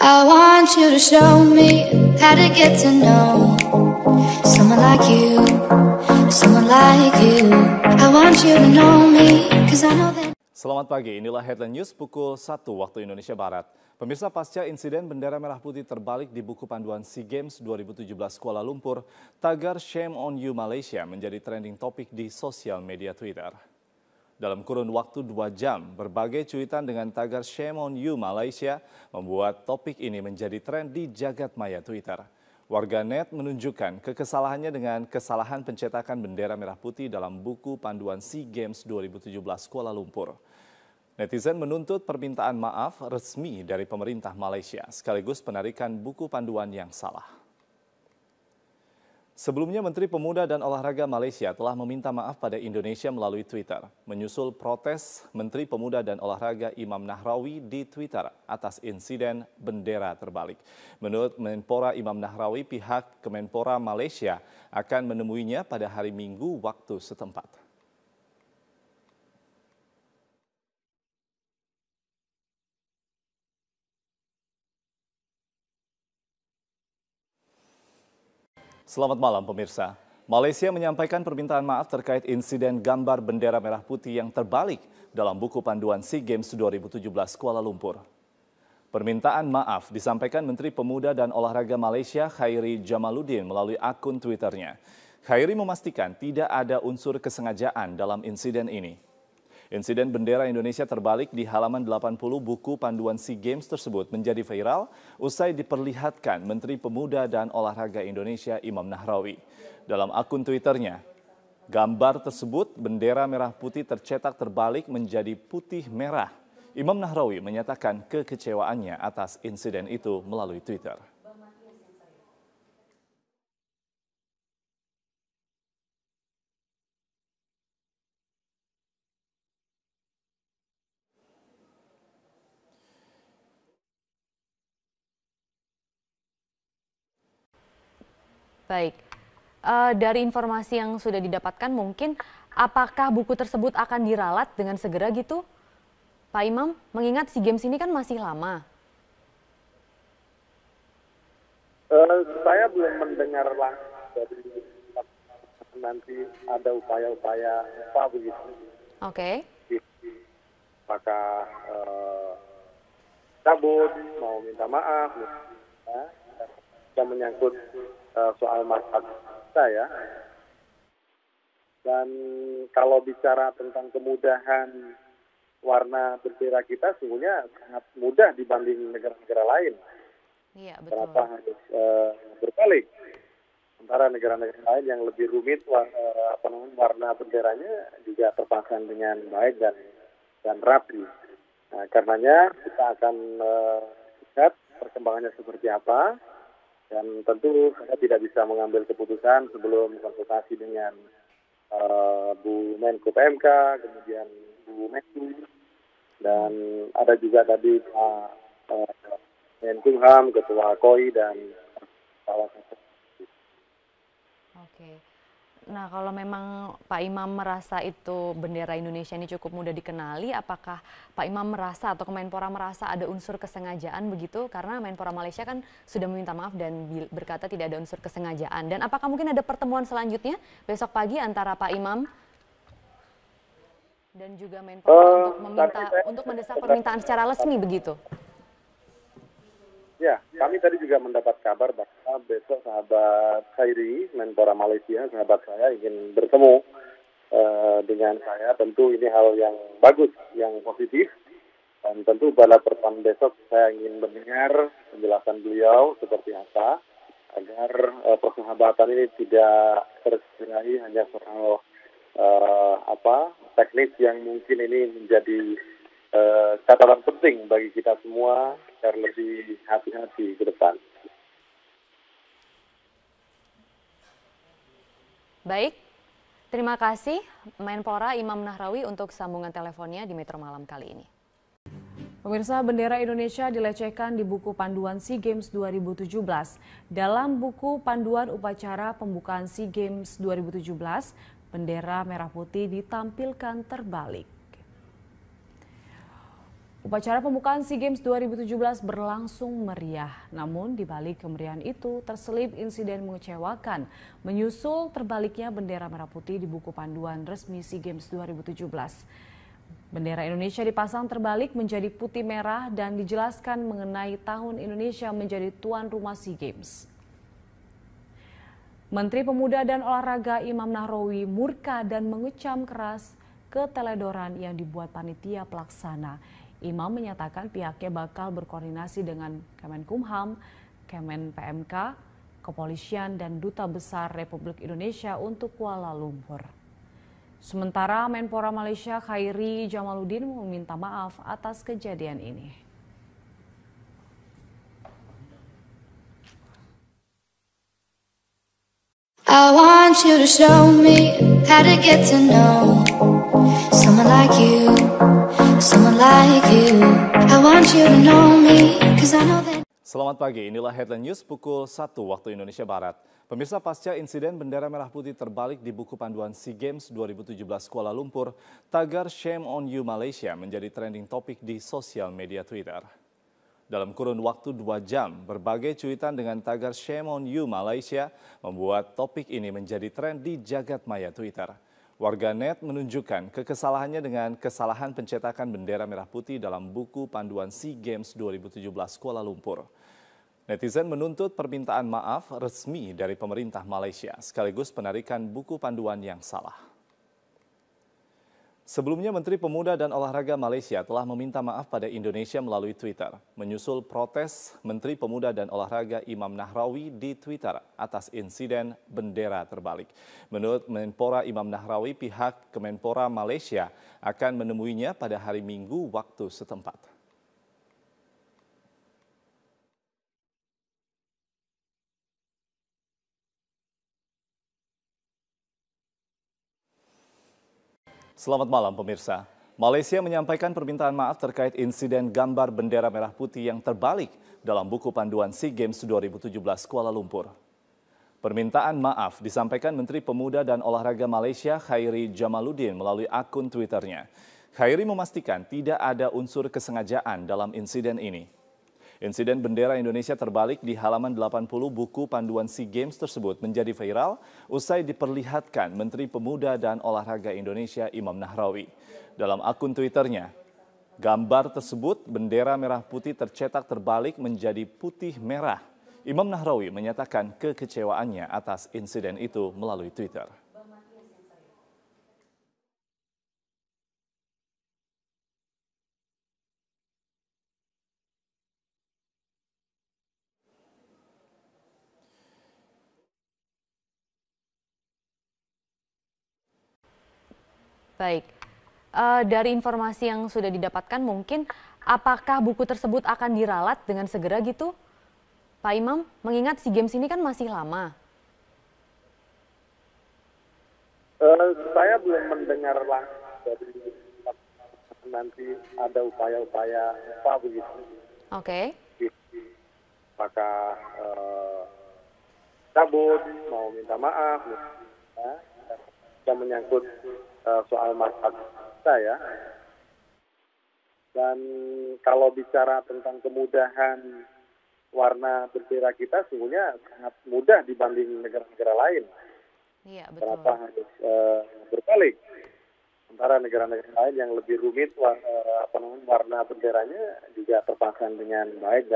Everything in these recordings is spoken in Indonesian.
I want you to show me how to get to know someone like you, someone like you. I want you to know me, 'cause I know that. Selamat pagi, inilah Headline News pukul 1 waktu Indonesia Barat. Pemirsa, pasca insiden bendera merah putih terbalik di buku panduan SEA Games 2017 Kuala Lumpur, tagar Shame on You Malaysia menjadi trending topik di sosial media Twitter. Dalam kurun waktu 2 jam, berbagai cuitan dengan tagar Shame on You Malaysia membuat topik ini menjadi tren di jagat maya Twitter. Warganet menunjukkan kekesalahannya dengan kesalahan pencetakan bendera merah putih dalam buku panduan SEA Games 2017 Kuala Lumpur. Netizen menuntut permintaan maaf resmi dari pemerintah Malaysia sekaligus penarikan buku panduan yang salah. Sebelumnya, Menteri Pemuda dan Olahraga Malaysia telah meminta maaf pada Indonesia melalui Twitter, menyusul protes Menteri Pemuda dan Olahraga Imam Nahrawi di Twitter atas insiden bendera terbalik. Menurut Menpora Imam Nahrawi, pihak Kemenpora Malaysia akan menemuinya pada hari Minggu waktu setempat. Selamat malam pemirsa. Malaysia menyampaikan permintaan maaf terkait insiden gambar bendera merah putih yang terbalik dalam buku panduan SEA Games 2017 Kuala Lumpur. Permintaan maaf disampaikan Menteri Pemuda dan Olahraga Malaysia Khairi Jamaluddin melalui akun Twitternya. Khairi memastikan tidak ada unsur kesengajaan dalam insiden ini. Insiden bendera Indonesia terbalik di halaman 80 buku panduan SEA Games tersebut menjadi viral usai diperlihatkan Menteri Pemuda dan Olahraga Indonesia Imam Nahrawi. Dalam akun Twitternya, gambar tersebut bendera merah putih tercetak terbalik menjadi putih merah. Imam Nahrawi menyatakan kekecewaannya atas insiden itu melalui Twitter. Baik, dari informasi yang sudah didapatkan mungkin apakah buku tersebut akan diralat dengan segera gitu, Pak Imam? Mengingat SEA Games ini kan masih lama. Saya belum mendengar langsung dari nanti ada upaya-upaya apa begitu. Oke. Apakah cabut, mau minta maaf, yang menyangkut soal martabat kita ya. Dan kalau bicara tentang kemudahan warna bendera kita, sesungguhnya sangat mudah dibanding negara-negara lain. Iya, betul. Kenapa harus berbalik? Sementara negara-negara lain yang lebih rumit warna benderanya juga terpasang dengan baik dan rapi. Nah, karenanya kita akan lihat perkembangannya seperti apa. Dan tentu saya tidak bisa mengambil keputusan sebelum konsultasi dengan Bu Menko PMK, kemudian Bu Menku, dan ada juga tadi Pak Menkumham, Ketua KOI, dan Pak. Oke. Nah, kalau memang Pak Imam merasa itu bendera Indonesia ini cukup mudah dikenali, apakah Pak Imam merasa atau Kemenpora merasa ada unsur kesengajaan begitu? Karena Menpora Malaysia kan sudah meminta maaf dan berkata tidak ada unsur kesengajaan. Dan apakah mungkin ada pertemuan selanjutnya besok pagi antara Pak Imam dan juga Menpora untuk mendesak permintaan secara resmi begitu? Ya, kami tadi juga mendapat kabar bahwa besok sahabat Khairi, Menpora Malaysia, sahabat saya ingin bertemu dengan saya. Tentu ini hal yang bagus, yang positif. Dan tentu pada pertemuan besok saya ingin mendengar penjelasan beliau seperti apa, agar persahabatan ini tidak tercederai hanya soal teknis yang mungkin ini menjadi catatan penting bagi kita semua agar lebih hati-hati ke depan. Baik, terima kasih Menpora Imam Nahrawi untuk sambungan teleponnya di Metro Malam kali ini. Pemirsa, bendera Indonesia dilecehkan di buku panduan SEA Games 2017. Dalam buku panduan upacara pembukaan SEA Games 2017, bendera merah putih ditampilkan terbalik. Upacara pembukaan SEA Games 2017 berlangsung meriah. Namun di balik kemeriahan itu terselip insiden mengecewakan menyusul terbaliknya bendera merah putih di buku panduan resmi SEA Games 2017. Bendera Indonesia dipasang terbalik menjadi putih merah dan dijelaskan mengenai tahun Indonesia menjadi tuan rumah SEA Games. Menteri Pemuda dan Olahraga Imam Nahrawi murka dan mengecam keras keteledoran yang dibuat panitia pelaksana. Imam menyatakan pihaknya bakal berkoordinasi dengan Kemenkumham, Kemen PMK, Kepolisian dan Duta Besar Republik Indonesia untuk Kuala Lumpur. Sementara Menpora Malaysia Khairi Jamaluddin meminta maaf atas kejadian ini. I want you to show me how to get to know someone like you, someone like you. I want you to know me, 'cause I know that. Selamat pagi, inilah Headline News pukul 1 waktu Indonesia Barat. Pemirsa, pasca insiden bendera merah putih terbalik di buku panduan SEA Games 2017 Kuala Lumpur, tagar Shame on You Malaysia menjadi trending topik di sosial media Twitter. Dalam kurun waktu 2 jam, berbagai cuitan dengan tagar Shame on You Malaysia membuat topik ini menjadi tren di jagat maya Twitter. Warganet menunjukkan kekesalahannya dengan kesalahan pencetakan bendera merah putih dalam buku panduan SEA Games 2017 Kuala Lumpur. Netizen menuntut permintaan maaf resmi dari pemerintah Malaysia sekaligus penarikan buku panduan yang salah. Sebelumnya, Menteri Pemuda dan Olahraga Malaysia telah meminta maaf pada Indonesia melalui Twitter, menyusul protes Menteri Pemuda dan Olahraga Imam Nahrawi di Twitter atas insiden bendera terbalik. Menurut Menpora Imam Nahrawi, pihak Kemenpora Malaysia akan menemuinya pada hari Minggu waktu setempat. Selamat malam pemirsa. Malaysia menyampaikan permintaan maaf terkait insiden gambar bendera merah putih yang terbalik dalam buku panduan SEA Games 2017 Kuala Lumpur. Permintaan maaf disampaikan Menteri Pemuda dan Olahraga Malaysia Khairi Jamaluddin melalui akun Twitternya. Khairi memastikan tidak ada unsur kesengajaan dalam insiden ini. Insiden bendera Indonesia terbalik di halaman 80 buku panduan SEA Games tersebut menjadi viral usai diperlihatkan Menteri Pemuda dan Olahraga Indonesia Imam Nahrawi. Dalam akun Twitternya, gambar tersebut bendera merah putih tercetak terbalik menjadi putih merah. Imam Nahrawi menyatakan kekecewaannya atas insiden itu melalui Twitter. Baik, dari informasi yang sudah didapatkan mungkin apakah buku tersebut akan diralat dengan segera gitu, Pak Imam? Mengingat SEA Games ini kan masih lama. Saya belum mendengar langsung dari nanti ada upaya-upaya apa begitu. Oke. Apakah cabut, mau minta maaf, yang menyangkut soal martabat kita ya. Dan kalau bicara tentang kemudahan warna bendera kita, sesungguhnya sangat mudah dibanding negara-negara lain. Iya, betul. Kenapa harus berbalik? Sementara negara-negara lain yang lebih rumit warna benderanya juga terpasang dengan baik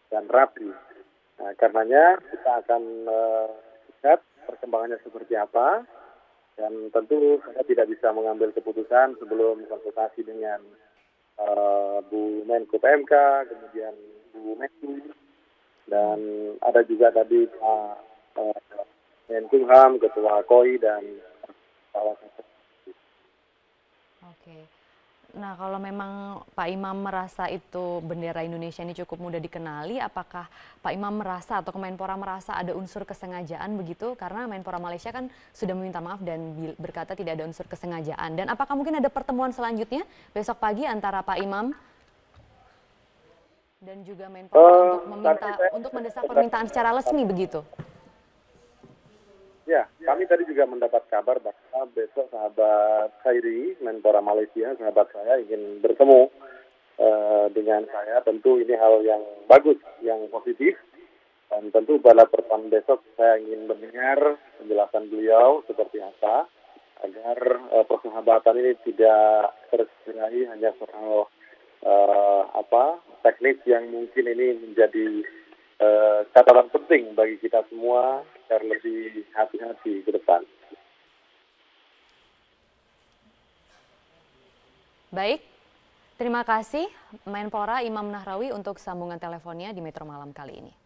dan rapi. Nah, karenanya kita akan lihat perkembangannya seperti apa. Dan tentu saya tidak bisa mengambil keputusan sebelum konsultasi dengan Bu Menko PMK, kemudian Bu Menku, dan ada juga tadi Pak Menkumham, Ketua KOI, dan kawasan. Oke. Nah, kalau memang Pak Imam merasa itu bendera Indonesia ini cukup mudah dikenali, apakah Pak Imam merasa atau Kemenpora merasa ada unsur kesengajaan begitu? Karena Menpora Malaysia kan sudah meminta maaf dan berkata tidak ada unsur kesengajaan. Dan apakah mungkin ada pertemuan selanjutnya besok pagi antara Pak Imam dan juga Menpora untuk mendesak permintaan secara resmi begitu? Ya, kami tadi juga mendapat kabar bahwa besok sahabat Khairi, Menpora Malaysia, sahabat saya ingin bertemu dengan saya. Tentu ini hal yang bagus, yang positif. Dan tentu pada pertemuan besok saya ingin mendengar penjelasan beliau seperti apa, agar persahabatan ini tidak tercederai hanya soal teknis yang mungkin ini menjadi catatan penting bagi kita semua agar lebih hati-hati ke depan. Baik, terima kasih Menpora Imam Nahrawi untuk sambungan teleponnya di Metro Malam kali ini.